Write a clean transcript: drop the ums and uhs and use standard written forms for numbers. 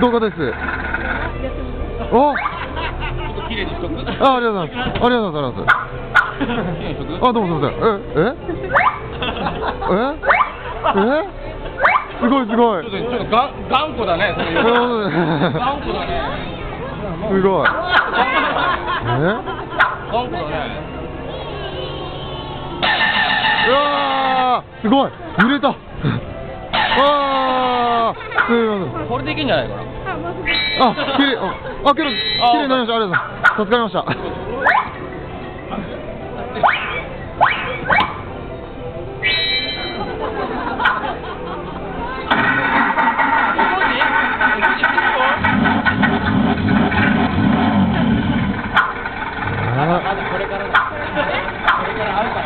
動画です。お。綺麗にしとく。ありがとうございます。ありがとうございます。あ、どうもすみません。すごいすごい。ちょっと頑固だね。頑固だね。すごい。頑固だね。うわー、すごい。揺れた。わー、すみません。これでいけんじゃないかな。あ、きれい。あ、けど、きれいになりました。ありがとうございます。助かりました。まだこれからだ。これからあるか